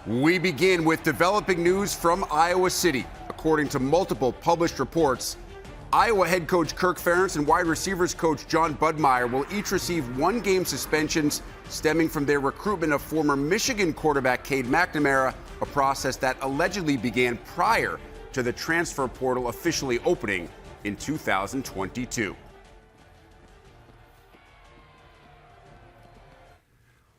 We begin with developing news from Iowa City. According to multiple published reports, Iowa head coach Kirk Ferentz and wide receivers coach John Budmeyer will each receive one-game suspensions stemming from their recruitment of former Michigan quarterback Cade McNamara, a process that allegedly began prior to the transfer portal officially opening in 2022.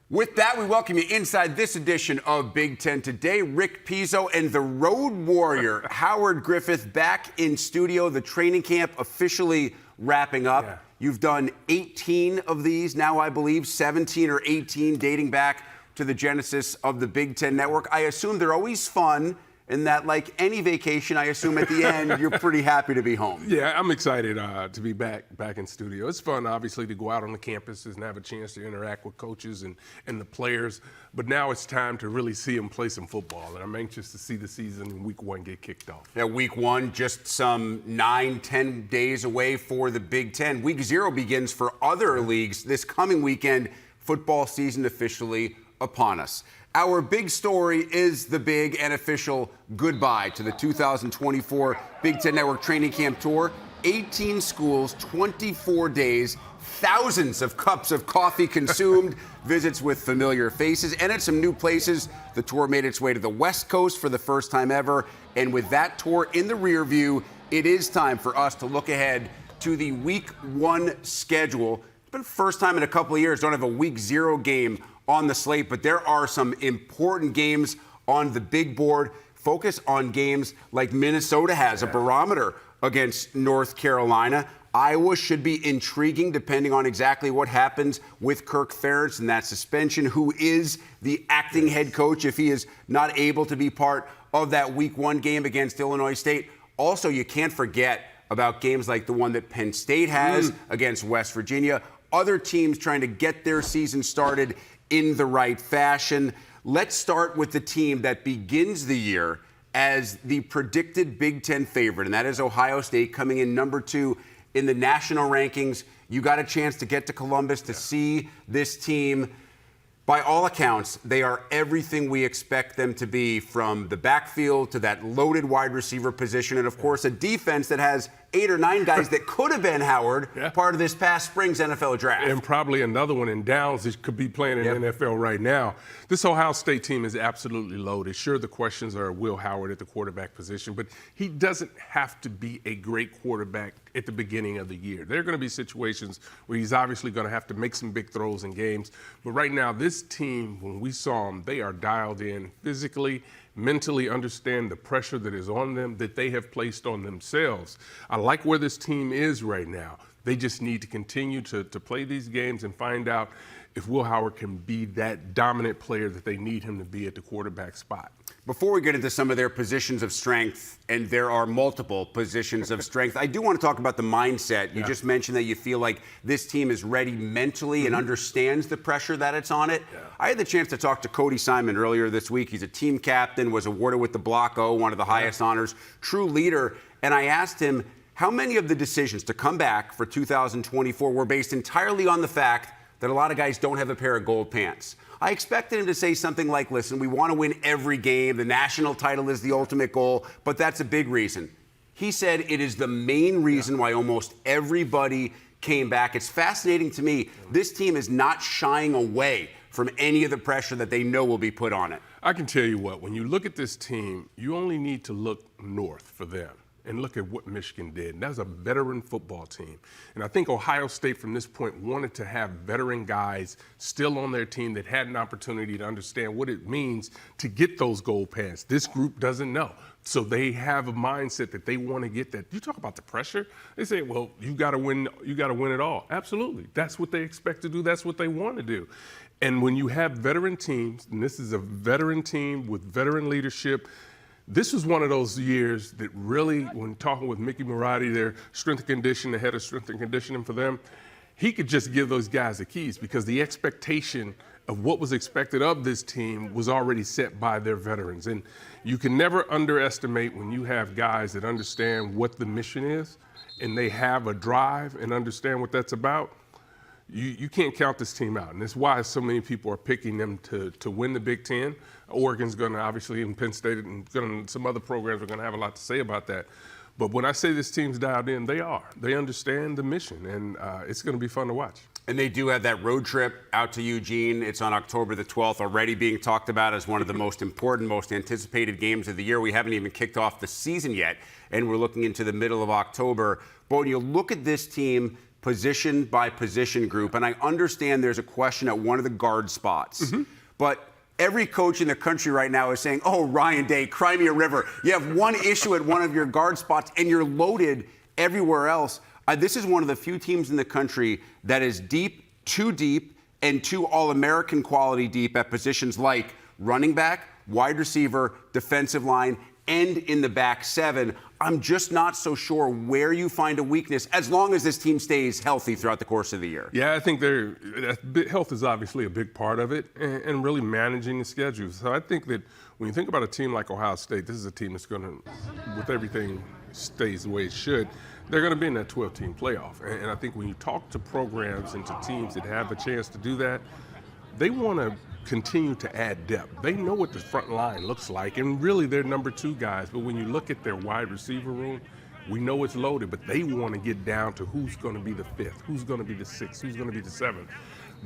With that, we welcome you inside this edition of Big Ten Today. Rick Pizzo and the Road Warrior, Howard Griffith, back in studio. The training camp officially wrapping up. Yeah. You've done 18 of these now, I believe, 17 or 18 dating back to the genesis of the Big Ten Network. I assume they're always fun. And that, like any vacation, I assume at the end, you're pretty happy to be home. Yeah, I'm excited to be back in studio. It's fun, obviously, to go out on the campuses and have a chance to interact with coaches and the players. But now it's time to really see them play some football. And I'm anxious to see the season in week one get kicked off. Yeah, week one, just some 9-10 days away for the Big Ten. Week 0 begins for other leagues this coming weekend. Football season officially upon us. Our big story is the big and official goodbye to the 2024 Big Ten Network Training Camp Tour. 18 schools, 24 days, thousands of cups of coffee consumed, visits with familiar faces, and at some new places. The tour made its way to the West Coast for the first time ever. And with that tour in the rear view, it is time for us to look ahead to the Week 1 schedule. It's been the first time in a couple of years, don't have a Week 0 game on the slate, but there are some important games on the big board. Focus on games like Minnesota has, a barometer against North Carolina. Iowa should be intriguing depending on exactly what happens with Kirk Ferentz and that suspension. Who is the acting head coach if he is not able to be part of that Week 1 game against Illinois State? Also, you can't forget about games like the one that Penn State has against West Virginia. Other teams trying to get their season started in the right fashion. Let's start with the team that begins the year as the predicted Big Ten favorite, and that is Ohio State, coming in number 2 in the national rankings. You got a chance to get to Columbus to see this team. By all accounts, they are everything we expect them to be, from the backfield to that loaded wide receiver position, and of course a defense that has 8 or 9 guys that could have been, Howard, part of this past spring's NFL draft. And probably another one in Downs that could be playing in the NFL right now. This Ohio State team is absolutely loaded. Sure, the questions are Will Howard at the quarterback position, but he doesn't have to be a great quarterback at the beginning of the year. There are going to be situations where he's obviously going to have to make some big throws in games. But right now, this team, when we saw them, they are dialed in physically, mentally, understand the pressure that is on them, that they have placed on themselves. I like where this team is right now. They just need to continue to play these games and find out if Will Howard can be that dominant player that they need him to be at the quarterback spot. Before we get into some of their positions of strength, and there are multiple positions of strength, I do want to talk about the mindset. You just mentioned that you feel like this team is ready mentally and understands the pressure that it's on it. I had the chance to talk to Cody Simon earlier this week. He's a team captain, was awarded with the Block O, one of the highest honors, true leader. And I asked him how many of the decisions to come back for 2024 were based entirely on the fact that a lot of guys don't have a pair of gold pants. I expected him to say something like, listen, we want to win every game. The national title is the ultimate goal, but that's a big reason. He said it is the main reason why almost everybody came back. It's fascinating to me. This team is not shying away from any of the pressure that they know will be put on it. I can tell you what, when you look at this team, you only need to look north for them. And look at what Michigan did. That's a veteran football team. And I think Ohio State from this point wanted to have veteran guys still on their team that had an opportunity to understand what it means to get those gold pants. This group doesn't know. So they have a mindset that they want to get that. You talk about the pressure. They say, well, you got to win it all. Absolutely. That's what they expect to do. That's what they want to do. And when you have veteran teams, and this is a veteran team with veteran leadership, this was one of those years that really, when talking with Mickey Marotti, their strength and conditioning, the head of strength and conditioning for them, he could just give those guys the keys because the expectation of what was expected of this team was already set by their veterans. And you can never underestimate when you have guys that understand what the mission is and they have a drive and understand what that's about. you can't count this team out, and that's why so many people are picking them to win the Big Ten. Oregon's going to obviously, in Penn State, and some other programs are going to have a lot to say about that. But when I say this team's dialed in, they are. They understand the mission, and it's going to be fun to watch. And they do have that road trip out to Eugene. It's on October the 12th, already being talked about as one of the most important, most anticipated games of the year. We haven't even kicked off the season yet, and we're looking into the middle of October. But when you look at this team position by position group, and I understand there's a question at one of the guard spots, but every coach in the country right now is saying, oh, Ryan Day, cry me a river. You have one issue at one of your guard spots, and you're loaded everywhere else. This is one of the few teams in the country that is deep, and too All-American quality deep at positions like running back, wide receiver, defensive line, and in the back seven. I'm just not so sure where you find a weakness as long as this team stays healthy throughout the course of the year. Yeah, I think health is obviously a big part of it, and really managing the schedule. So I think that when you think about a team like Ohio State, this is a team that's going to, with everything stays the way it should, they're going to be in that 12-team playoff. And I think when you talk to programs and to teams that have a chance to do that, they want to continue to add depth. They know what the front line looks like, and really they're number two guys. But when you look at their wide receiver room, we know it's loaded, but they want to get down to who's going to be the fifth, who's going to be the sixth, who's going to be the seventh.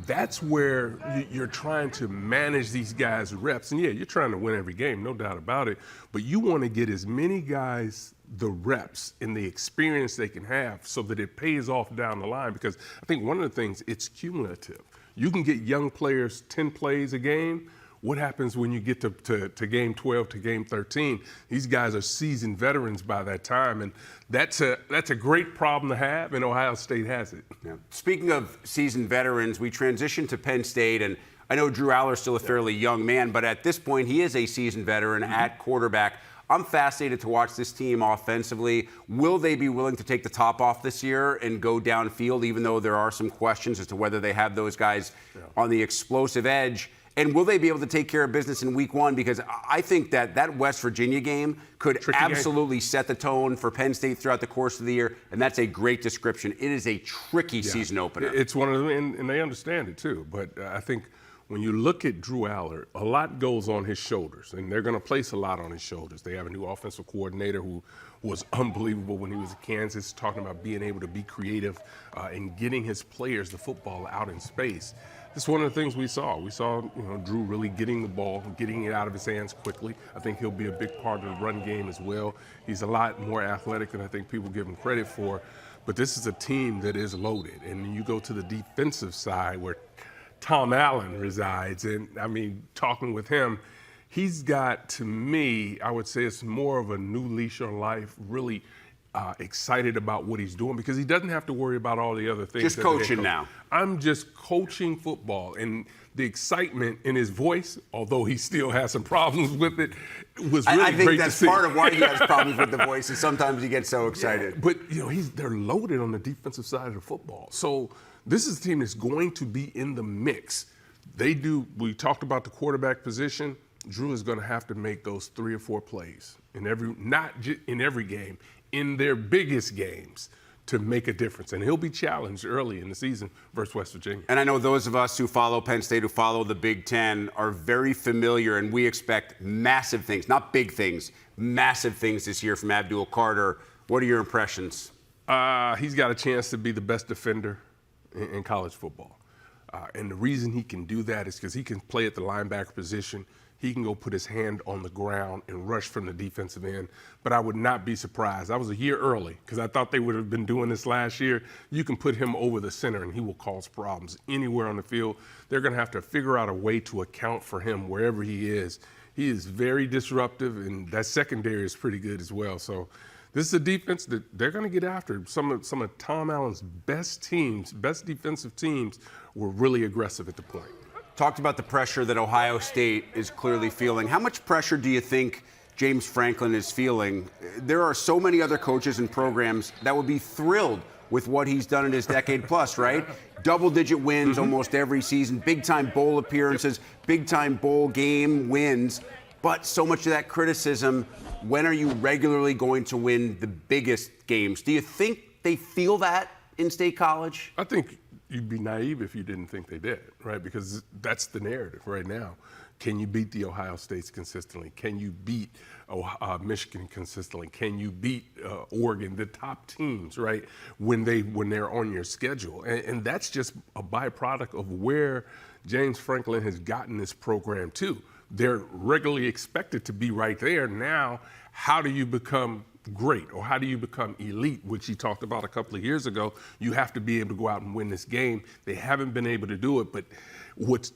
That's where you're trying to manage these guys' reps. And yeah, you're trying to win every game, no doubt about it, but you want to get as many guys the reps and the experience they can have so that it pays off down the line, because I think one of the things, it's cumulative. You can get young players 10 plays a game. What happens when you get to game 12, to game 13? These guys are seasoned veterans by that time, and that's a great problem to have, and Ohio State has it. Yeah. Speaking of seasoned veterans, we transitioned to Penn State, and I know Drew Aller's still a fairly young man, but at this point he is a seasoned veteran at quarterback. I'm fascinated to watch this team offensively. Will they be willing to take the top off this year and go downfield, even though there are some questions as to whether they have those guys on the explosive edge? And will they be able to take care of business in week one? Because I think that West Virginia game could absolutely set the tone for Penn State throughout the course of the year, and that's a great description. It is a tricky season opener. It's one of them, and they understand it too. But I think when you look at Drew Aller, a lot goes on his shoulders, and they're going to place a lot on his shoulders. They have a new offensive coordinator who was unbelievable when he was at Kansas, talking about being able to be creative and getting his players the football out in space. That's one of the things we saw. We saw, Drew really getting the ball, getting it out of his hands quickly. I think he'll be a big part of the run game as well. He's a lot more athletic than I think people give him credit for. But this is a team that is loaded. And you go to the defensive side where Tom Allen resides, and I mean, talking with him, he's got, to me, I would say it's more of a new leash on life, really excited about what he's doing, because he doesn't have to worry about all the other things. Just coaching now. I'm just coaching football, and the excitement in his voice, although he still has some problems with it, was really great to see. I think that's part of why he has problems with the voice, and sometimes he gets so excited. Yeah, but they're loaded on the defensive side of the football. So this is a team that's going to be in the mix. We talked about the quarterback position. Drew is going to have to make those 3 or 4 plays not in every game, in their biggest games, to make a difference. And he'll be challenged early in the season versus West Virginia. And I know those of us who follow Penn State, who follow the Big Ten, are very familiar, and we expect massive things, not big things, massive things this year from Abdul Carter. What are your impressions? He's got a chance to be the best defender in college football. And the reason he can do that is because he can play at the linebacker position. He can go put his hand on the ground and rush from the defensive end. But I would not be surprised. I was a year early because I thought they would have been doing this last year. You can put him over the center and he will cause problems anywhere on the field. They're going to have to figure out a way to account for him wherever he is. He is very disruptive, and that secondary is pretty good as well. So this is a defense that they're going to get after. Some of Tom Allen's best teams, best defensive teams, were really aggressive at the point. Talked about the pressure that Ohio State is clearly feeling. How much pressure do you think James Franklin is feeling? There are so many other coaches and programs that would be thrilled with what he's done in his decade plus, right? Double-digit wins almost every season, big-time bowl appearances, big-time bowl game wins. But so much of that criticism, when are you regularly going to win the biggest games? Do you think they feel that in State College? I think you'd be naive if you didn't think they did, right? Because that's the narrative right now. Can you beat the Ohio States consistently? Can you beat Michigan consistently? Can you beat Oregon, the top teams, right? When they're on your schedule, and that's just a byproduct of where James Franklin has gotten this program to. They're regularly expected to be right there. Now, how do you become great, or how do you become elite, which he talked about a couple of years ago? You have to be able to go out and win this game. They haven't been able to do it, but what's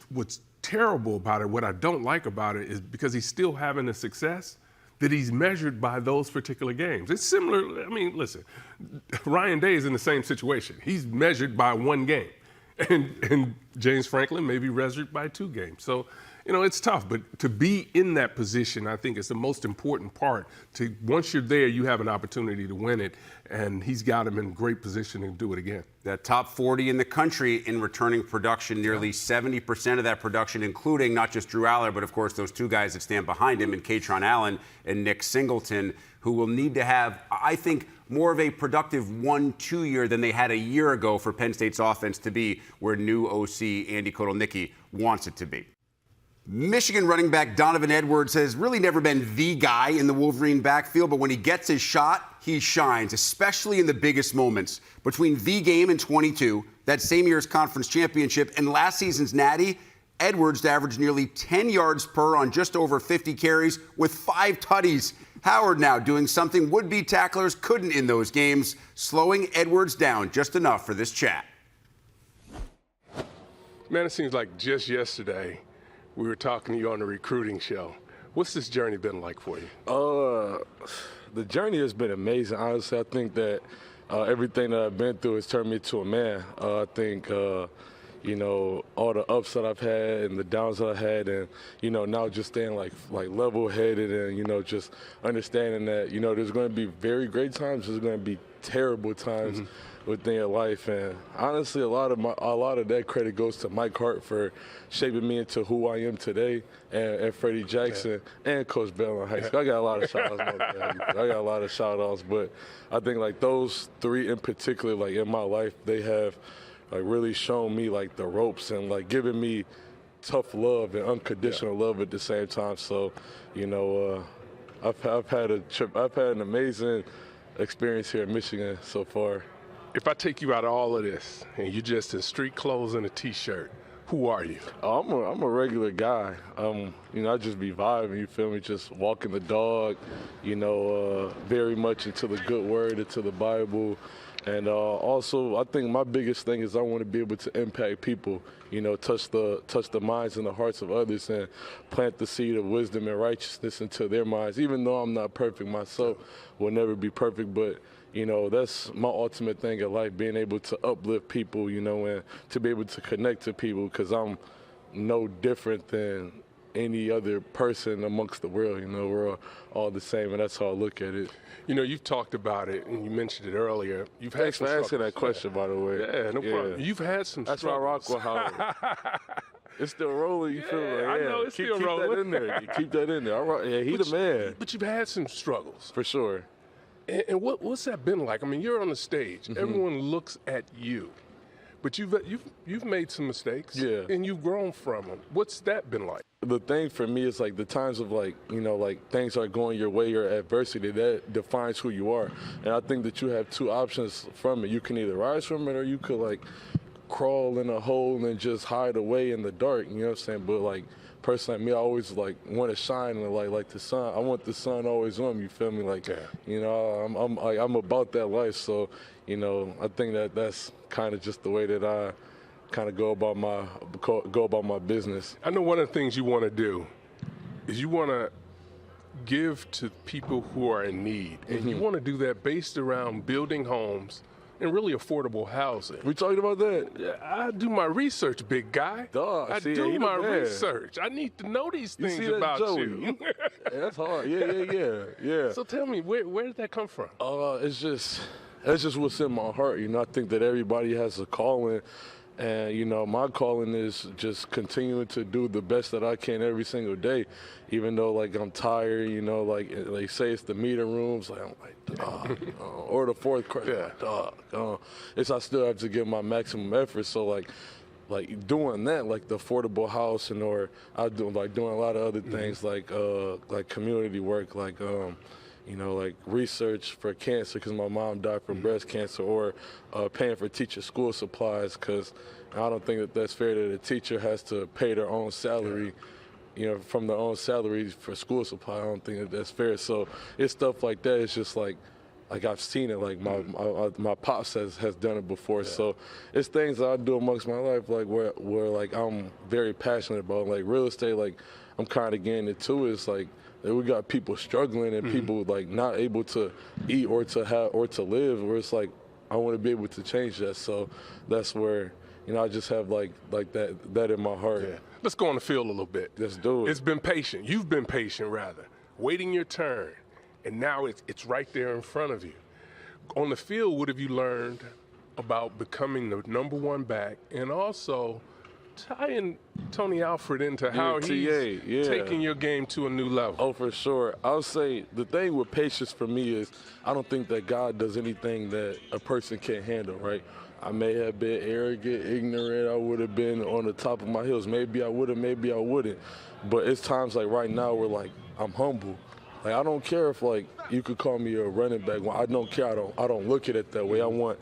terrible about it, what I don't like about it, is because he's still having the success, that he's measured by those particular games. It's similar, I mean, listen, Ryan Day is in the same situation. He's measured by one game, and James Franklin may be measured by 2 games. So, you know, it's tough, but to be in that position, I think, is the most important part. Once you're there, you have an opportunity to win it, and he's got him in great position to do it again. That top 40 in the country in returning production, nearly 70% of that production, including not just Drew Aller, but of course those 2 guys that stand behind him, and Katron Allen and Nick Singleton, who will need to have, I think, more of a productive 1-2 year than they had a year ago for Penn State's offense to be where new OC Andy Kotelnicki wants it to be. Michigan running back Donovan Edwards has really never been the guy in the Wolverine backfield, but when he gets his shot, he shines, especially in the biggest moments. Between the game in 22, that same year's conference championship, and last season's Natty, Edwards averaged nearly 10 yards per on just over 50 carries with 5 tutties. Howard now doing something would-be tacklers couldn't in those games, slowing Edwards down just enough for this chat. Man, it seems like just yesterday we were talking to you on the recruiting show. What's this journey been like for you? The journey has been amazing. Honestly, I think that everything that I've been through has turned me to a man. I think, you know, all the ups that I've had and the downs that I had, and, you know, now just staying like level-headed and, you know, just understanding that, you know, there's going to be very great times, there's going to be terrible times. Mm-hmm. Within your life, and honestly, a lot of that credit goes to Mike Hart for shaping me into who I am today, and Freddie Jackson and Coach Bell in high school. I got a lot of shout-outs. I got a lot of shout-outs, but I think like those 3 in particular, like in my life, they have like really shown me like the ropes and like giving me tough love and unconditional love at the same time. So, you know, I've had an amazing experience here in Michigan so far. If I take you out of all of this and you're just in street clothes and a T-shirt, who are you? I'm a regular guy. You know, I just be vibing, you feel me? Just walking the dog, you know, very much into the good word, into the Bible. And also, I think my biggest thing is I want to be able to impact people, you know, touch the minds and the hearts of others and plant the seed of wisdom and righteousness into their minds. Even though I'm not perfect myself, will never be perfect, but you know, that's my ultimate thing in life, being able to uplift people, you know, and to be able to connect to people, because I'm no different than any other person amongst the world. You know, we're all the same, and that's how I look at it. You know, you've talked about it, and you mentioned it earlier. You've had Thanks for asking that question, by the way. Yeah, no problem. You've had some That's struggles. why I rock with Howard. It's still rolling, you feel me? I know it's still rolling. Keep that in there. You keep that in there. Yeah, he the man. But you've had some struggles. For sure. And what's that been like? I mean, you're on the stage. Mm-hmm. Everyone looks at you. But you've made some mistakes. Yeah. And you've grown from them. What's that been like? The thing for me is like the times of like, you know, like things are going your way or adversity, that defines who you are. And I think that you have 2 options from it. You can either rise from it or you could like crawl in a hole and just hide away in the dark, you know what I'm saying? But like, person like me, I always like want to shine and like the sun. I want the sun always on me. You feel me? Like, yeah. You know, I'm about that life. So, you know, I think that's kind of just the way that I kind of go about my business. I know one of the things you want to do is you want to give to people who are in need, and you want to do that based around building homes and really affordable housing. We talking about that? Yeah, I do my research, big guy. Dog, I do my research. I need to know these things about you. Yeah, that's hard. Yeah. So tell me, where did that come from? It's just what's in my heart. You know, I think that everybody has a calling And, you know, my calling is just continuing to do the best that I can every single day, even though, like, I'm tired, you know, like they say it's the meeting rooms, like, I'm like, dog, or the fourth quarter, dog. I still have to give my maximum effort. So, like doing that, like the affordable housing, or I do like doing a lot of other things, like community work, like you know, like research for cancer because my mom died from breast cancer, or paying for teacher school supplies because I don't think that that's fair that a teacher has to pay their own salary, you know, from their own salary for school supply. I don't think that that's fair. So it's stuff like that. It's just like I've seen it. Like my pops has done it before. Yeah. So it's things that I do amongst my life, like where like I'm very passionate about. Like real estate, like I'm kind of getting into. It's like we got people struggling and people like not able to eat or to have or to live. Where it's like I want to be able to change that. So that's where, you know, I just have like that in my heart. Yeah. Let's go on the field a little bit. Let's do it. It's been patient. You've been patient, rather, waiting your turn, and now it's right there in front of you. On the field, what have you learned about becoming the #1 back, and also tying Tony Alford into how he's taking your game to a new level? Oh, for sure. I'll say the thing with patience for me is I don't think that God does anything that a person can't handle, right? I may have been arrogant, ignorant. I would have been on the top of my heels. Maybe I would have, maybe I wouldn't. But it's times like right now where like I'm humble. Like I don't care if like you could call me a running back. I don't care. I don't look at it that way. I want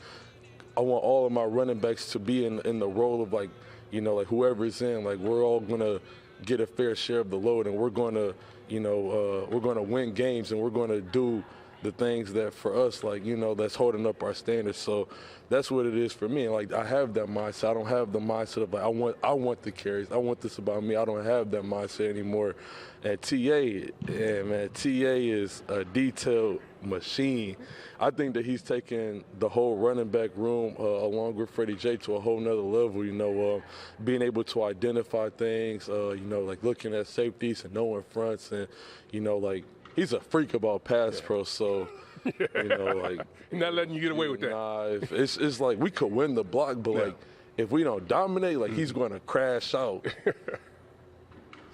all of my running backs to be in the role of like, you know, like whoever's in, like we're all gonna get a fair share of the load, and we're gonna, you know, we're gonna win games, and we're gonna do the things that for us, like, you know, that's holding up our standards. So that's what it is for me. Like I have that mindset. I don't have the mindset of like I want the carries. I want this about me. I don't have that mindset anymore. And TA, yeah, man, TA is a detailed machine. I think that he's taken the whole running back room along with Freddie J to a whole nother level, you know, being able to identify things, you know, like looking at safeties and knowing fronts, and, you know, like he's a freak about pass pro, so, you know, like. Not letting you get away with that. Nah, it's like we could win the block, but like if we don't dominate, like he's going to crash out.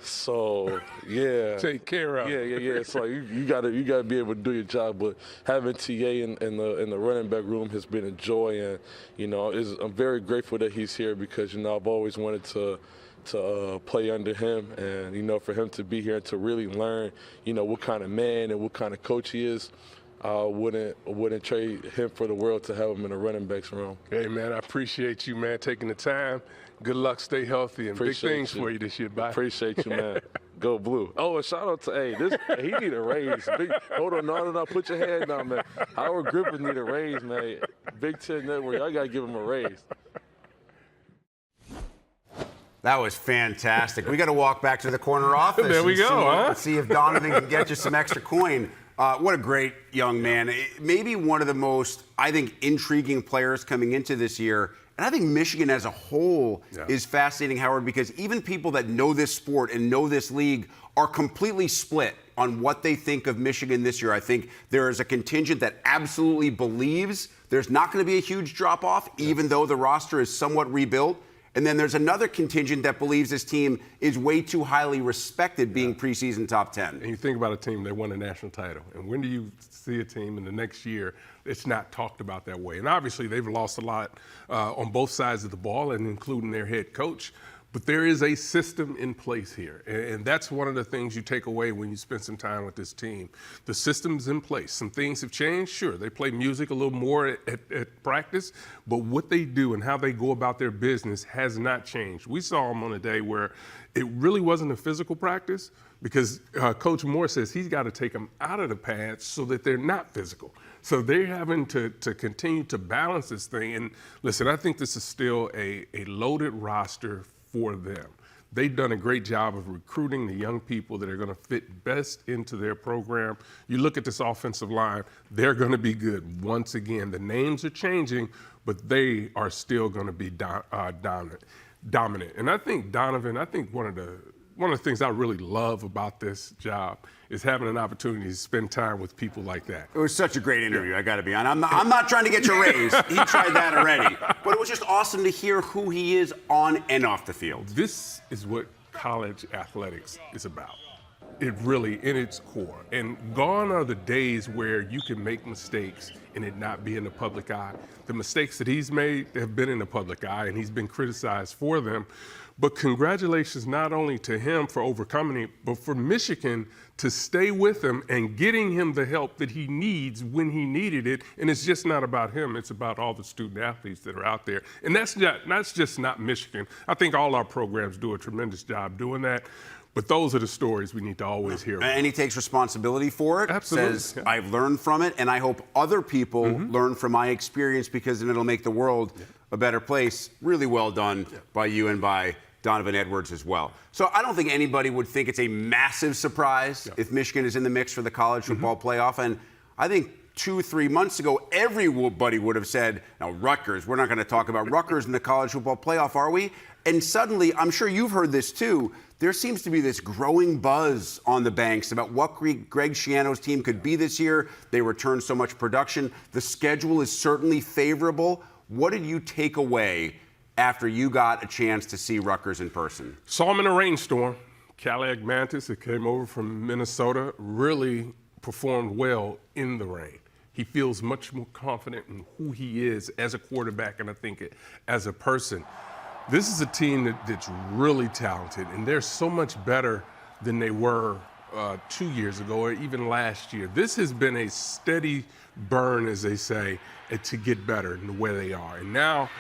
So yeah, take care of. Yeah. So you gotta be able to do your job. But having TA in the running back room has been a joy, and you know, I'm very grateful that he's here because, you know, I've always wanted to play under him, and, you know, for him to be here and to really learn, you know, what kind of man and what kind of coach he is. I wouldn't trade him for the world to have him in the running backs room. Hey, man, I appreciate you, man, taking the time. Good luck, stay healthy, and appreciate big things for you this year. Bye. Appreciate you, man. Go Blue. Oh, and shout out to, he need a raise. Hold on, no, put your hand down, man. Howard Griffin need a raise, man. Big Ten Network, y'all got to give him a raise. That was fantastic. We got to walk back to the corner office. There we go, see if Donovan can get you some extra coin. What a great young man. Maybe one of the most, I think, intriguing players coming into this year. And I think Michigan as a whole is fascinating, Howard, because even people that know this sport and know this league are completely split on what they think of Michigan this year. I think there is a contingent that absolutely believes there's not going to be a huge drop-off, even though the roster is somewhat rebuilt. And then there's another contingent that believes this team is way too highly respected being preseason top 10. And you think about a team that won a national title. And when do you see a team in the next year it's not talked about that way? And obviously they've lost a lot on both sides of the ball, and including their head coach. But there is a system in place here. And that's one of the things you take away when you spend some time with this team. The system's in place. Some things have changed. Sure, they play music a little more at practice, but what they do and how they go about their business has not changed. We saw them on a day where it really wasn't a physical practice because Coach Moore says he's got to take them out of the pads so that they're not physical. So they're having to continue to balance this thing. And listen, I think this is still a loaded roster for them. They've done a great job of recruiting the young people that are going to fit best into their program. You look at this offensive line, they're going to be good. Once again, the names are changing, but they are still going to be dominant. And I think Donovan, one of one of the things I really love about this job is having an opportunity to spend time with people like that. It was such a great interview, I got to be honest. I'm not trying to get you a raise. He tried that already. But it was just awesome to hear who he is on and off the field. This is what college athletics is about. It really, in its core. And gone are the days where you can make mistakes and it not be in the public eye. The mistakes that he's made have been in the public eye, and he's been criticized for them. But congratulations not only to him for overcoming it, but for Michigan to stay with him and getting him the help that he needs when he needed it. And it's just not about him, it's about all the student athletes that are out there. And that's just not Michigan. I think all our programs do a tremendous job doing that. But those are the stories we need to always hear about. And he takes responsibility for it. Absolutely. Says, I've learned from it, and I hope other people learn from my experience, because then it'll make the world a better place. Really well done by you and by Donovan Edwards as well. So I don't think anybody would think it's a massive surprise if Michigan is in the mix for the college football playoff. And I think 2-3 months ago, everybody would have said, now Rutgers, we're not going to talk about Rutgers in the college football playoff, are we? And suddenly, I'm sure you've heard this too, there seems to be this growing buzz on the banks about what Greg Schiano's team could be this year. They return so much production. The schedule is certainly favorable. What did you take away after you got a chance to see Rutgers in person? Saw him in a rainstorm. Cadillac Mantis, that came over from Minnesota, really performed well in the rain. He feels much more confident in who he is as a quarterback, and I think as a person. This is a team that's really talented, and they're so much better than they were 2 years ago or even last year. This has been a steady burn, as they say, to get better in where they are. And now,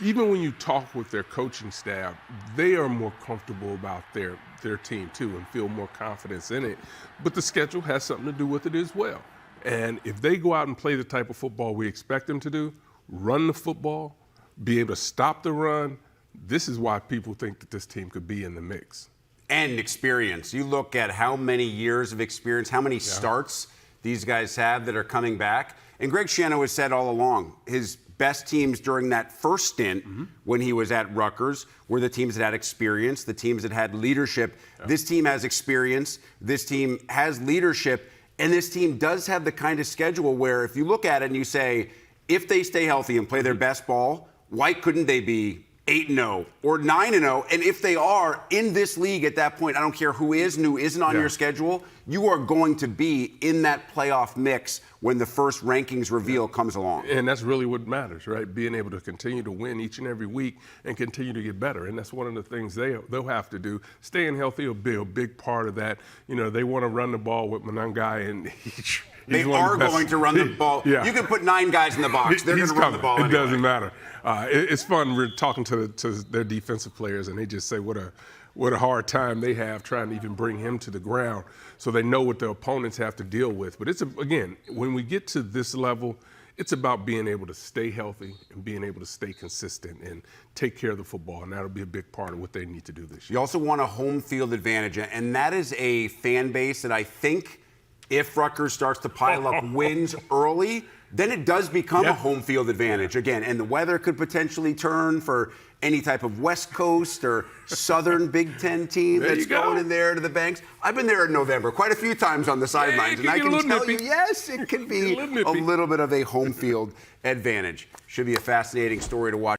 even when you talk with their coaching staff, they are more comfortable about their team too and feel more confidence in it. But the schedule has something to do with it as well. And if they go out and play the type of football we expect them to do, run the football, be able to stop the run, this is why people think that this team could be in the mix. And experience. You look at how many years of experience, how many starts these guys have that are coming back. And Greg Schiano has said all along, his best teams during that first stint when he was at Rutgers were the teams that had experience, the teams that had leadership. This team has experience. This team has leadership. And this team does have the kind of schedule where if you look at it and you say, if they stay healthy and play their best ball, why couldn't they be 8-0 or 9-0? And if they are in this league at that point, I don't care who is and who isn't on your schedule, you are going to be in that playoff mix when the first rankings reveal comes along. And that's really what matters, right? Being able to continue to win each and every week and continue to get better. And that's one of the things they'll have to do. Staying healthy will be a big part of that. You know, they want to run the ball with Manangai, and they are going to run the ball. You can put 9 guys in the box. They're going to run the ball anyway. It doesn't matter. It's fun. We're talking to their defensive players, and they just say what a hard time they have trying to even bring him to the ground, so they know what the opponents have to deal with. But again, when we get to this level, it's about being able to stay healthy and being able to stay consistent and take care of the football, and that'll be a big part of what they need to do this year. You also want a home field advantage, and that is a fan base that I think if Rutgers starts to pile up wins early, then it does become a home field advantage again. And the weather could potentially turn for any type of West Coast or Southern Big Ten team that's going in there to the banks. I've been there in November quite a few times on the sidelines, and I can tell you, yes, it can be a little bit of a home field advantage. Should be a fascinating story to watch.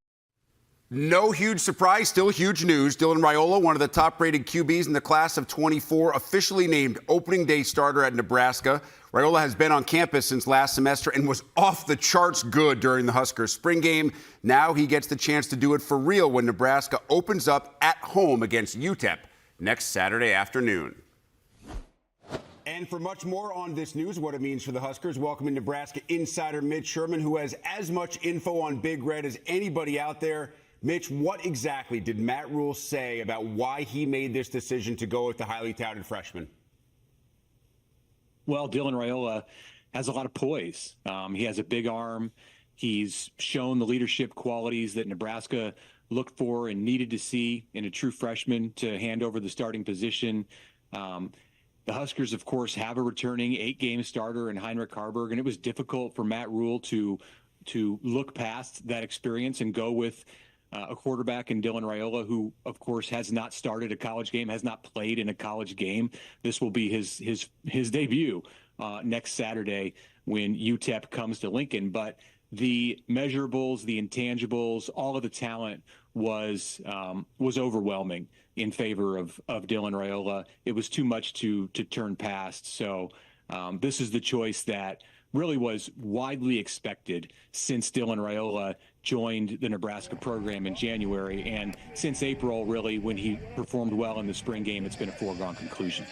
No huge surprise, still huge news. Dylan Raiola, one of the top-rated QBs in the class of 24, officially named opening day starter at Nebraska. Raiola has been on campus since last semester and was off the charts good during the Huskers spring game. Now he gets the chance to do it for real when Nebraska opens up at home against UTEP next Saturday afternoon. And for much more on this news, what it means for the Huskers, welcoming Nebraska insider Mitch Sherman, who has as much info on Big Red as anybody out there. Mitch, what exactly did Matt Rule say about why he made this decision to go with the highly touted freshman? Well, Dylan Raiola has a lot of poise. He has a big arm. He's shown the leadership qualities that Nebraska looked for and needed to see in a true freshman to hand over the starting position. The Huskers, of course, have a returning 8-game starter in Heinrich Harburg, and it was difficult for Matt Rule to look past that experience and go with a quarterback in Dylan Raiola, who, of course, has not started a college game, has not played in a college game. This will be his debut next Saturday when UTEP comes to Lincoln. But the measurables, the intangibles, all of the talent was overwhelming in favor of Dylan Raiola. It was too much to turn past. So this is the choice that really was widely expected since Dylan Raiola joined the Nebraska program in January. And since April, really, when he performed well in the spring game, it's been a foregone conclusion.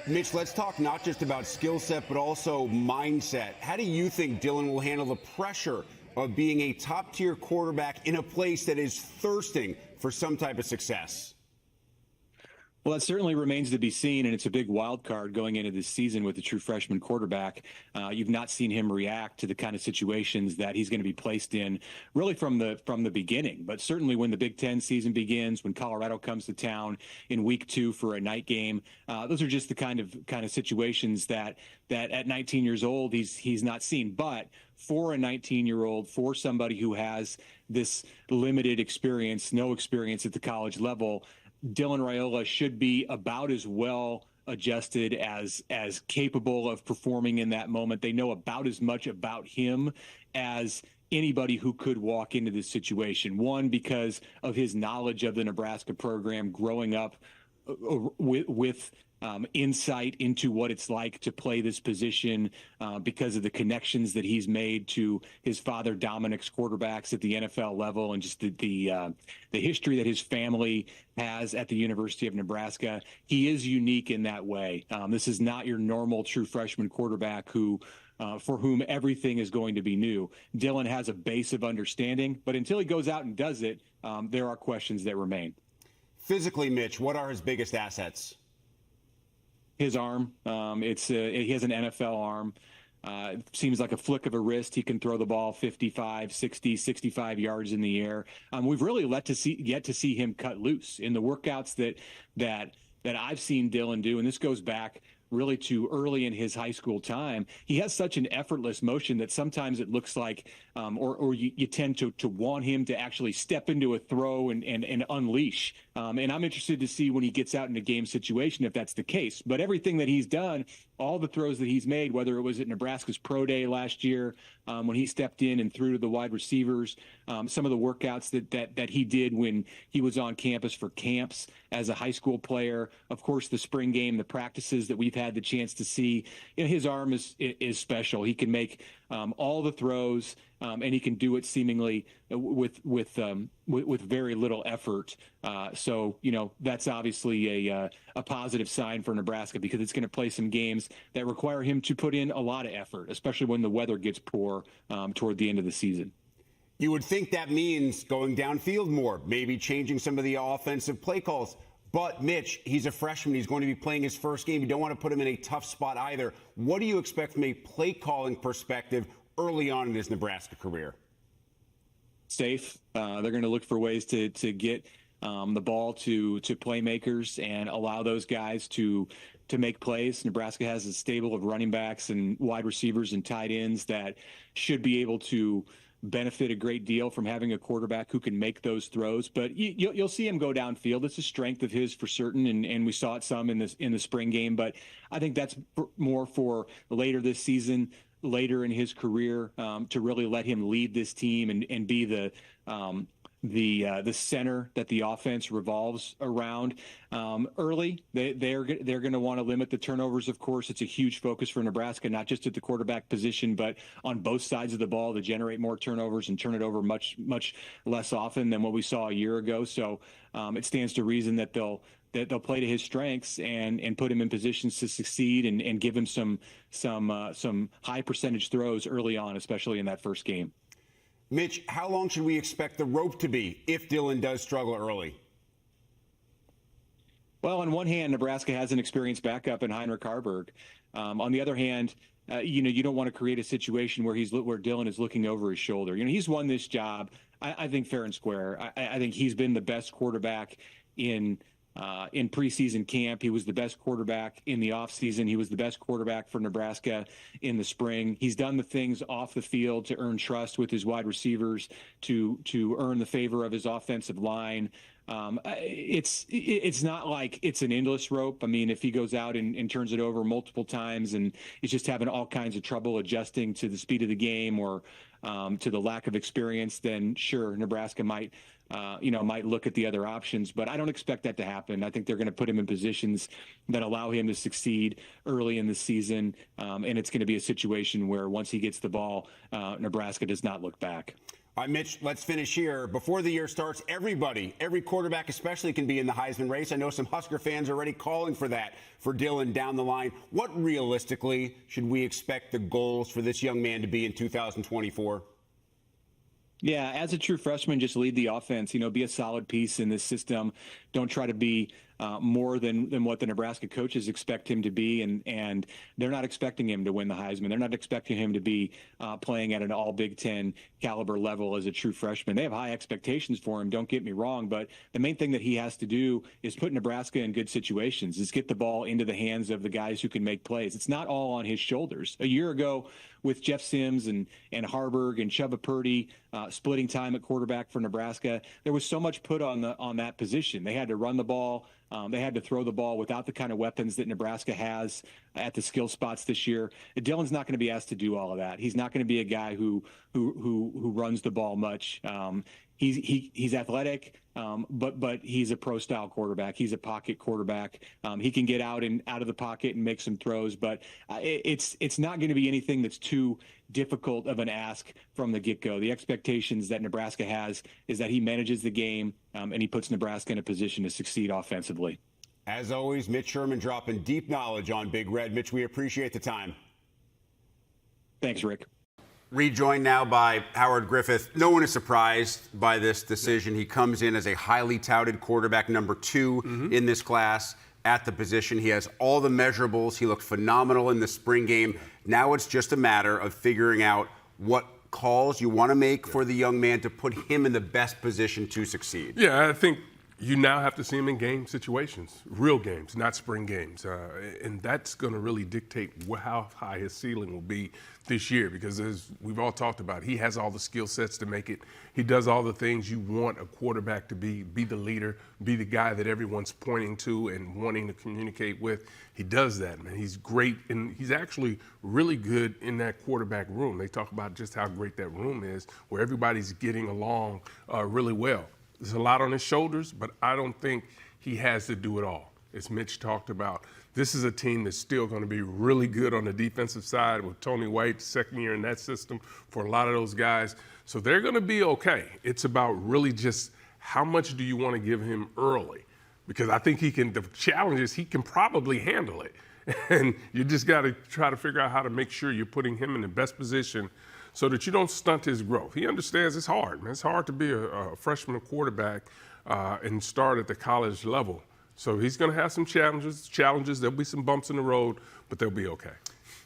Mitch, let's talk not just about skill set, but also mindset. How do you think Dylan will handle the pressure of being a top-tier quarterback in a place that is thirsting for some type of success? Well, that certainly remains to be seen, and it's a big wild card going into this season with the true freshman quarterback. You've not seen him react to the kind of situations that he's going to be placed in really from the beginning. But certainly when the Big Ten season begins, when Colorado comes to town in week 2 for a night game, those are just the kind of situations that at 19 years old he's not seen. But for a 19-year-old, for somebody who has this limited experience, no experience at the college level, Dylan Raiola should be about as well adjusted, as capable of performing in that moment. They know about as much about him as anybody who could walk into this situation. One, because of his knowledge of the Nebraska program, growing up with insight into what it's like to play this position, because of the connections that he's made to his father Dominic's quarterbacks at the NFL level, and just the history that his family has at the University of Nebraska. He is unique in that way. This is not your normal true freshman quarterback who for whom everything is going to be new. Dylan has a base of understanding, but until he goes out and does it, there are questions that remain. Physically, Mitch, what are his biggest assets? His arm. He has an NFL arm. Seems like a flick of a wrist. He can throw the ball 55, 60, 65 yards in the air. We've really yet to see him cut loose in the workouts that I've seen Dylan do. And this goes back really to early in his high school time. He has such an effortless motion that sometimes it looks like, or you tend to want him to actually step into a throw and unleash. And I'm interested to see when he gets out in a game situation if that's the case. But everything that he's done, all the throws that he's made, whether it was at Nebraska's Pro Day last year, when he stepped in and threw to the wide receivers, some of the workouts that he did when he was on campus for camps as a high school player, of course, the spring game, the practices that we've had the chance to see, his arm is special. He can make all the throws, and he can do it seemingly with very little effort. So that's obviously a positive sign for Nebraska, because it's going to play some games that require him to put in a lot of effort, especially when the weather gets poor toward the end of the season. You would think that means going downfield more, maybe changing some of the offensive play calls. But, Mitch, he's a freshman. He's going to be playing his first game. You don't want to put him in a tough spot either. What do you expect from a play-calling perspective early on in his Nebraska career? Safe. They're going to look for ways to get the ball to playmakers and allow those guys to make plays. Nebraska has a stable of running backs and wide receivers and tight ends that should be able to benefit a great deal from having a quarterback who can make those throws. But you'll see him go downfield. It's a strength of his for certain, and we saw it some in the spring game. But I think that's more for later this season, later in his career, to really let him lead this team and be the center that the offense revolves around. Early, they're going to want to limit the turnovers. Of course, it's a huge focus for Nebraska, not just at the quarterback position, but on both sides of the ball, to generate more turnovers and turn it over much less often than what we saw a year ago. So it stands to reason that they'll play to his strengths and put him in positions to succeed and give him some high percentage throws early on, especially in that first game. Mitch, how long should we expect the rope to be if Dylan does struggle early? Well, on one hand, Nebraska has an experienced backup in Heinrich Haarberg. On the other hand, you don't want to create a situation where Dylan is looking over his shoulder. He's won this job, I think, fair and square. I think he's been the best quarterback in in preseason camp. He was the best quarterback in the offseason. He was the best quarterback for Nebraska in the spring. He's done the things off the field to earn trust with his wide receivers, to earn the favor of his offensive line. It's not like it's an endless rope. I mean, if he goes out and turns it over multiple times and is just having all kinds of trouble adjusting to the speed of the game or to the lack of experience, then sure, Nebraska might look at the other options, but I don't expect that to happen. I think they're going to put him in positions that allow him to succeed early in the season, and it's going to be a situation where once he gets the ball, Nebraska does not look back. All right, Mitch, let's finish here. Before the year starts, every quarterback especially, can be in the Heisman race. I know some Husker fans are already calling for that for Dylan down the line. What realistically should we expect the goals for this young man to be in 2024? Yeah, as a true freshman, just lead the offense. Be a solid piece in this system. Don't try to be more than what the Nebraska coaches expect him to be, and they're not expecting him to win the Heisman. They're not expecting him to be playing at an all Big Ten caliber level as a true freshman. They have high expectations for him, don't get me wrong, but the main thing that he has to do is put Nebraska in good situations, is get the ball into the hands of the guys who can make plays. It's not all on his shoulders. A year ago, with Jeff Sims and Harburg and Chubba Purdy splitting time at quarterback for Nebraska, there was so much put on that position. They had to run the ball. They had to throw the ball without the kind of weapons that Nebraska has at the skill spots this year. Dylan's not going to be asked to do all of that. He's not going to be a guy who runs the ball much. He's athletic, but he's a pro style quarterback. He's a pocket quarterback. He can get out of the pocket and make some throws, but it's not going to be anything that's too difficult of an ask from the get-go. The expectations that Nebraska has is that he manages the game and he puts Nebraska in a position to succeed offensively. As always, Mitch Sherman dropping deep knowledge on Big Red. Mitch, we appreciate the time. Thanks, Rick. Rejoined now by Howard Griffith. No one is surprised by this decision. He comes in as a highly touted quarterback, number 2 in this class at the position. He has all the measurables. He looked phenomenal in the spring game. Now it's just a matter of figuring out what calls you want to make for the young man to put him in the best position to succeed. Yeah, I think you now have to see him in game situations, real games, not spring games. And that's going to really dictate how high his ceiling will be this year, because as we've all talked about, he has all the skill sets to make it. He does all the things you want a quarterback to be the leader, be the guy that everyone's pointing to and wanting to communicate with. He does that, man. He's great, and he's actually really good in that quarterback room. They talk about just how great that room is, where everybody's getting along really well. There's a lot on his shoulders, but I don't think he has to do it all. As Mitch talked about, this is a team that's still going to be really good on the defensive side with Tony White, second year in that system for a lot of those guys. So they're going to be okay. It's about really just how much do you want to give him early? Because I think the challenge is he can probably handle it. And you just got to try to figure out how to make sure you're putting him in the best position so that you don't stunt his growth. He understands it's hard, man. It's hard to be a freshman quarterback and start at the college level. So he's going to have some challenges. There'll be some bumps in the road, but they'll be okay.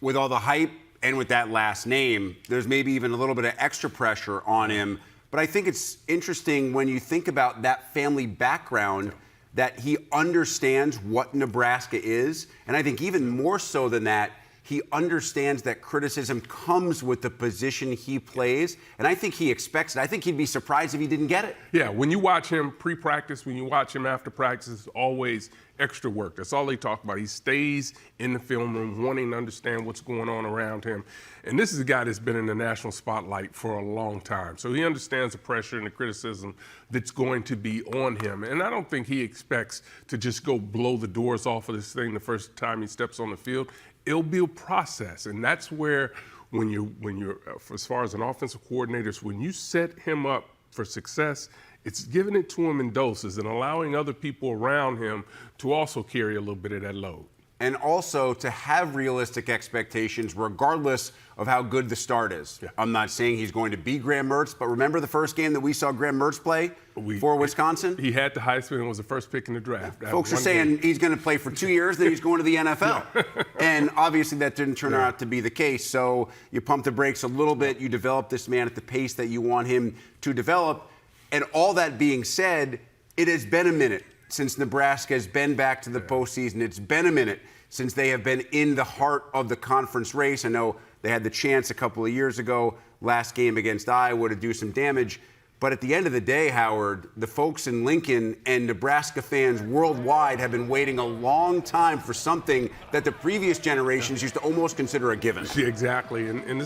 With all the hype and with that last name, there's maybe even a little bit of extra pressure on him. But I think it's interesting when you think about that family background, that he understands what Nebraska is. And I think even more so than that, he understands that criticism comes with the position he plays, and I think he expects it. I think he'd be surprised if he didn't get it. Yeah, when you watch him pre-practice, when you watch him after practice, it's always extra work. That's all they talk about. He stays in the film room wanting to understand what's going on around him. And this is a guy that's been in the national spotlight for a long time. So he understands the pressure and the criticism that's going to be on him. And I don't think he expects to just go blow the doors off of this thing the first time he steps on the field. It'll be a process, and that's where when you're as far as an offensive coordinator, when you set him up for success, it's giving it to him in doses and allowing other people around him to also carry a little bit of that load. And also to have realistic expectations regardless of how good the start is. Yeah. I'm not saying he's going to be Graham Mertz, but remember the first game that we saw Graham Mertz play for Wisconsin? He had the Heisman and was the first pick in the draft. Folks are saying he's going to play for 2 years, then he's going to the NFL. Yeah. And obviously that didn't turn out to be the case. So you pump the brakes a little bit. You develop this man at the pace that you want him to develop. And all that being said, it has been a minute since Nebraska has been back to the postseason. It's been a minute since they have been in the heart of the conference race. I know they had the chance a couple of years ago, last game against Iowa, to do some damage. But at the end of the day, Howard, the folks in Lincoln and Nebraska fans worldwide have been waiting a long time for something that the previous generations used to almost consider a given. Yeah, exactly. And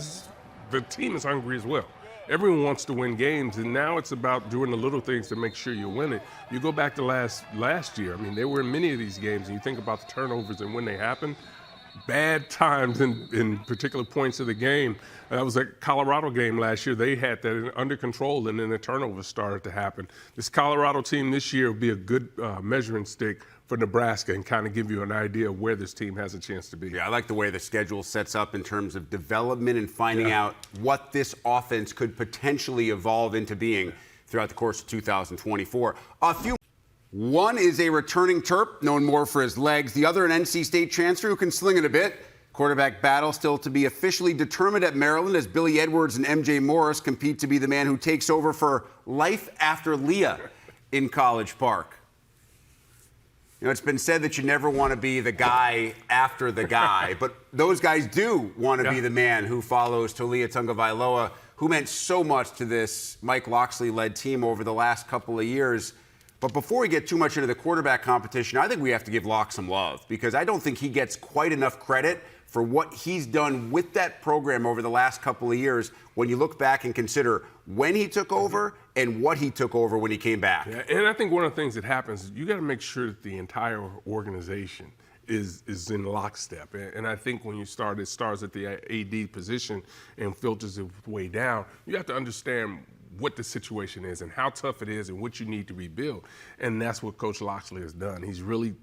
the team is hungry as well. Everyone wants to win games, and now it's about doing the little things to make sure you win it. You go back to last year. I mean, they were in many of these games, and you think about the turnovers and when they happen. Bad times in particular points of the game. That was a Colorado game last year. They had that under control, and then the turnovers started to happen. This Colorado team this year will be a good measuring stick for Nebraska and kind of give you an idea of where this team has a chance to be. Yeah, I like the way the schedule sets up in terms of development and finding out what this offense could potentially evolve into being throughout the course of 2024. One is a returning Terp, known more for his legs. The other, an NC State transfer who can sling it a bit. Quarterback battle still to be officially determined at Maryland as Billy Edwards and MJ Morris compete to be the man who takes over for life after Leah in College Park. You know, it's been said that you never want to be the guy after the guy, but those guys do want to be the man who follows Taulia Tagovailoa, who meant so much to this Mike Locksley-led team over the last couple of years. But before we get too much into the quarterback competition, I think we have to give Locke some love because I don't think he gets quite enough credit for what he's done with that program over the last couple of years when you look back and consider when he took over and what he took over when he came back. Yeah, and I think one of the things that happens is you got to make sure that the entire organization is in lockstep. And I think when you start, it starts at the AD position and filters its way down. You have to understand what the situation is and how tough it is and what you need to rebuild. And that's what Coach Locksley has done.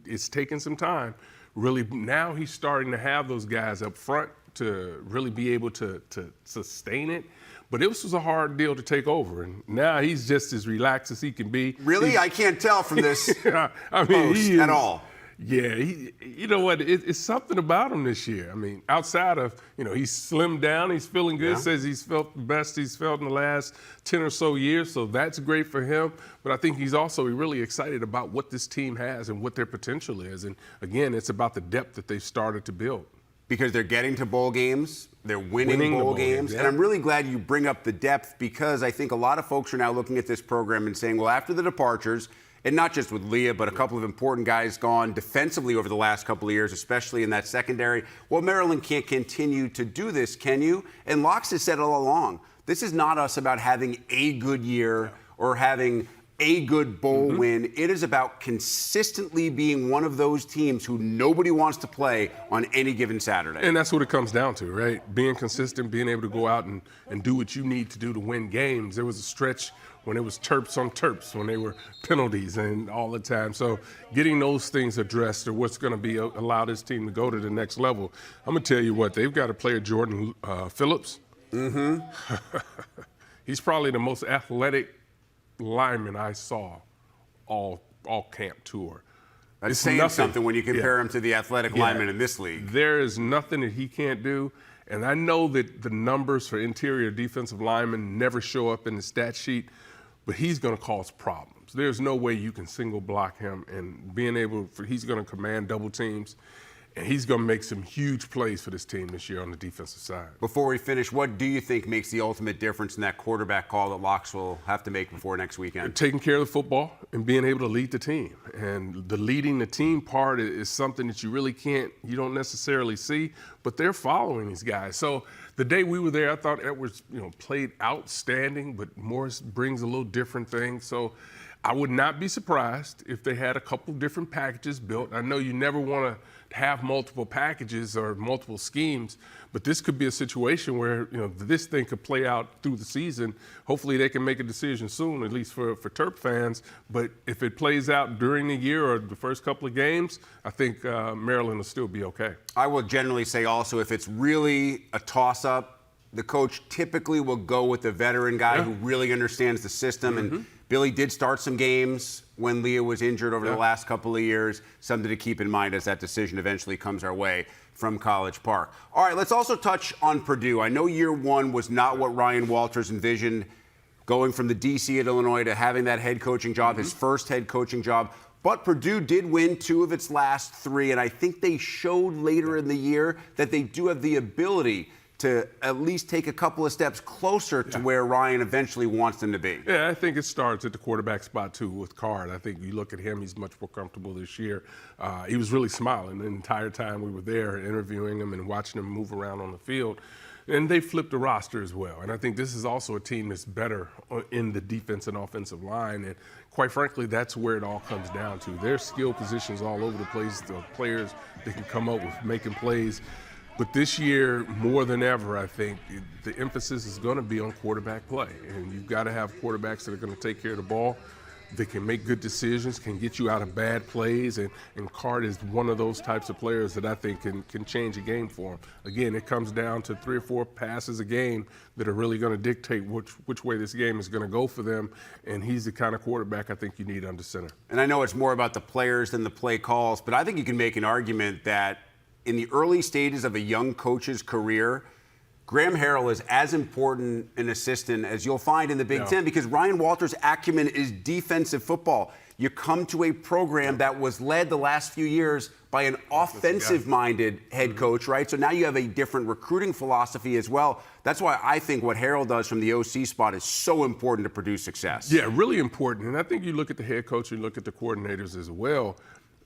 It's taken some time. Really, now he's starting to have those guys up front to really be able to sustain it. But it was a hard deal to take over. And now he's just as relaxed as he can be. Really? I can't tell from this I mean, post at all. Yeah, you know what? It's something about him this year. I mean, outside of, he's slimmed down, he's feeling good, says he's felt the best he's felt in the last 10 or so years, so that's great for him. But I think he's also really excited about what this team has and what their potential is. And again, it's about the depth that they've started to build. Because they're getting to bowl games, they're winning bowl games. And I'm really glad you bring up the depth because I think a lot of folks are now looking at this program and saying, well, after the departures, and not just with Leah, but a couple of important guys gone defensively over the last couple of years, especially in that secondary. Well, Maryland can't continue to do this, can you? And Locks has said all along, this is not us about having a good year or having a good bowl win. It is about consistently being one of those teams who nobody wants to play on any given Saturday. And that's what it comes down to, right? Being consistent, being able to go out and do what you need to do to win games. There was a stretch when it was Terps on Terps, when they were penalties and all the time. So getting those things addressed are what's going to be allow this team to go to the next level. I'm going to tell you what, they've got a player, Jordan Phillips. He's probably the most athletic lineman I saw all camp tour. That's saying something when you compare him to the athletic linemen in this league. There is nothing that he can't do. And I know that the numbers for interior defensive linemen never show up in the stat sheet, but he's going to cause problems. There's no way you can single block him, and he's going to command double teams, and he's going to make some huge plays for this team this year on the defensive side. Before we finish, what do you think makes the ultimate difference in that quarterback call that Locks will have to make before next weekend? Taking care of the football and being able to lead the team. And the leading the team part is something that you don't necessarily see, but they're following these guys. So the day we were there, I thought Edwards, played outstanding, but Morris brings a little different thing. So I would not be surprised if they had a couple different packages built. I know you never want to have multiple packages or multiple schemes, but this could be a situation where this thing could play out through the season. Hopefully they can make a decision soon, at least for Terp fans. But if it plays out during the year or the first couple of games, I think Maryland will still be okay. I will generally say also if it's really a toss-up, the coach typically will go with the veteran guy who really understands the system. And Billy did start some games when Leah was injured over the last couple of years. Something to keep in mind as that decision eventually comes our way from College Park. All right, let's also touch on Purdue. I know year one was not what Ryan Walters envisioned, going from the DC at Illinois to having that head coaching job, his first head coaching job. But Purdue did win 2 of its last 3, and I think they showed later in the year that they do have the ability to at least take a couple of steps closer to where Ryan eventually wants them to be. Yeah, I think it starts at the quarterback spot, too, with Card. I think you look at him, he's much more comfortable this year. He was really smiling the entire time we were there, interviewing him and watching him move around on the field. And they flipped the roster as well. And I think this is also a team that's better in the defense and offensive line. And quite frankly, that's where it all comes down to. There's skill positions all over the place, the players that can come up with making plays. But this year, more than ever, I think the emphasis is going to be on quarterback play. And you've got to have quarterbacks that are going to take care of the ball. They can make good decisions, can get you out of bad plays, and Card is one of those types of players that I think can change a game for him. Again, it comes down to 3 or 4 passes a game that are really going to dictate which way this game is going to go for them, and he's the kind of quarterback I think you need under center. And I know it's more about the players than the play calls, but I think you can make an argument that in the early stages of a young coach's career, Graham Harrell is as important an assistant as you'll find in the Big Ten because Ryan Walters' acumen is defensive football. You come to a program that was led the last few years by an offensive-minded head coach, right? So now you have a different recruiting philosophy as well. That's why I think what Harrell does from the OC spot is so important to produce success. Yeah, really important. And I think you look at the head coach, you look at the coordinators as well.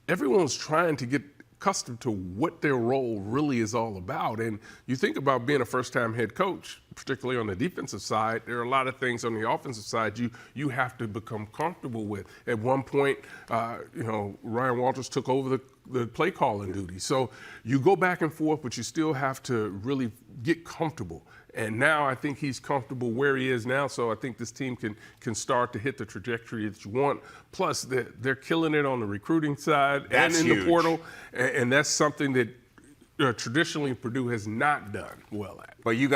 Everyone's trying to get accustomed to what their role really is all about. And you think about being a first-time head coach, particularly on the defensive side, there are a lot of things on the offensive side you have to become comfortable with. At one point, Ryan Walters took over the play calling duty. So you go back and forth, but you still have to really get comfortable. And now I think he's comfortable where he is now, so I think this team can start to hit the trajectory that you want. Plus, they're killing it on the recruiting side and in the portal, and that's something that traditionally Purdue has not done well at. But you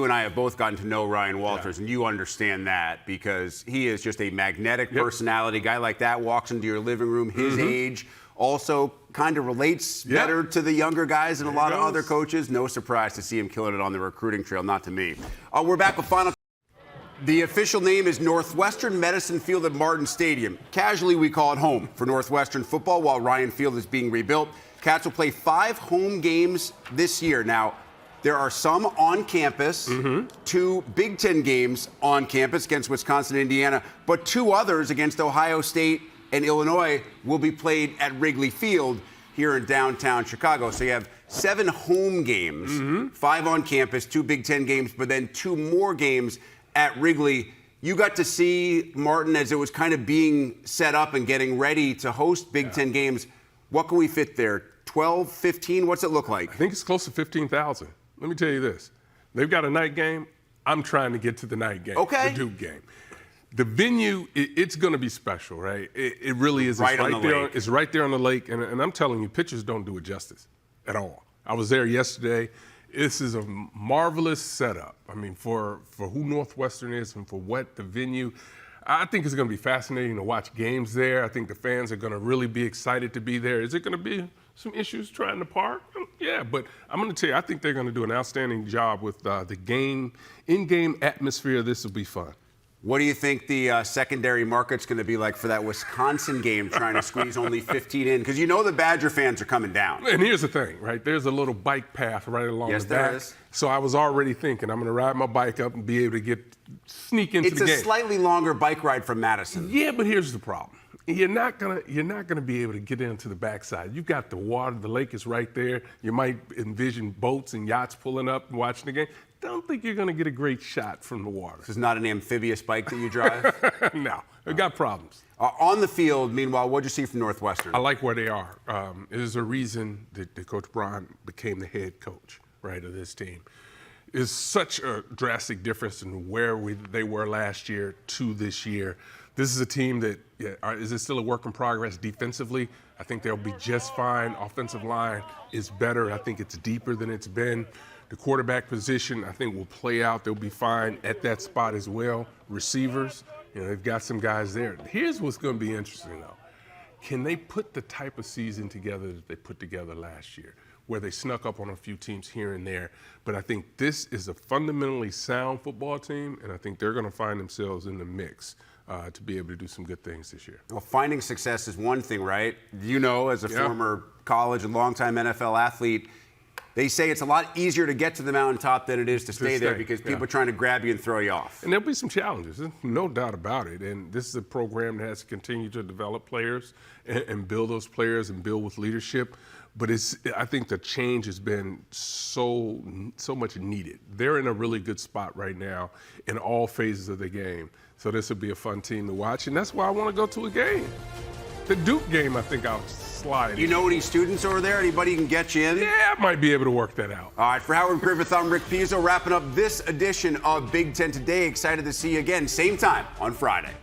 and I have both gotten to know Ryan Walters, and you understand that because he is just a magnetic personality. A guy like that walks into your living room, his age, also kind of relates better to the younger guys than a lot of other coaches. No surprise to see him killing it on the recruiting trail, not to me. We're back with final. The official name is Northwestern Medicine Field at Martin Stadium. Casually, we call it home for Northwestern football while Ryan Field is being rebuilt. Cats will play 5 home games this year. Now, there are some on campus, 2 Big Ten games on campus against Wisconsin and Indiana, but 2 others against Ohio State and Illinois will be played at Wrigley Field here in downtown Chicago. So you have 7 home games, 5 on campus, 2 Big Ten games, but then 2 more games at Wrigley. You got to see, Martin, as it was kind of being set up and getting ready to host Big Ten games. What can we fit there? 12, 15? What's it look like? I think it's close to 15,000. Let me tell you this. They've got a night game. I'm trying to get to the night game, the Duke game. The venue, it's going to be special, right? It really is. It's right there on the lake. And I'm telling you, pictures don't do it justice at all. I was there yesterday. This is a marvelous setup. I mean, for who Northwestern is and for what the venue, I think it's going to be fascinating to watch games there. I think the fans are going to really be excited to be there. Is it going to be some issues trying to park? Yeah, but I'm going to tell you, I think they're going to do an outstanding job with the in-game atmosphere. This will be fun. What do you think the secondary market's going to be like for that Wisconsin game, trying to squeeze only 15 in? Because you know the Badger fans are coming down. And here's the thing, right? There's a little bike path right along the back. Yes, there is. So I was already thinking I'm going to ride my bike up and be able to sneak into the game. It's a slightly longer bike ride from Madison. Yeah, but here's the problem. You're not gonna be able to get into the backside. You've got the water, the lake is right there. You might envision boats and yachts pulling up and watching the game. Don't think you're gonna get a great shot from the water. This is not an amphibious bike that you drive? No, I've got problems. On the field, meanwhile, what'd you see from Northwestern? I like where they are. There's a reason that Coach Braun became the head coach, right, of this team. It's such a drastic difference in where they were last year to this year. This is a team that, is it still a work in progress defensively? I think they'll be just fine. Offensive line is better. I think it's deeper than it's been. The quarterback position, I think, will play out. They'll be fine at that spot as well. Receivers, they've got some guys there. Here's what's going to be interesting, though. Can they put the type of season together that they put together last year, where they snuck up on a few teams here and there? But I think this is a fundamentally sound football team, and I think they're going to find themselves in the mix to be able to do some good things this year. Well, finding success is one thing, right? You know, as a former college and longtime NFL athlete, they say it's a lot easier to get to the mountaintop than it is to stay there because people are trying to grab you and throw you off. And there'll be some challenges, there's no doubt about it. And this is a program that has to continue to develop players and build those players and build with leadership. But I think the change has been so much needed. They're in a really good spot right now in all phases of the game. So this will be a fun team to watch. And that's why I want to go to a game. The Duke game, I think I'll slide. You know any students over there? Anybody can get you in? Yeah, I might be able to work that out. All right, for Howard Griffith, I'm Rick Pizzo, wrapping up this edition of Big Ten Today. Excited to see you again, same time on Friday.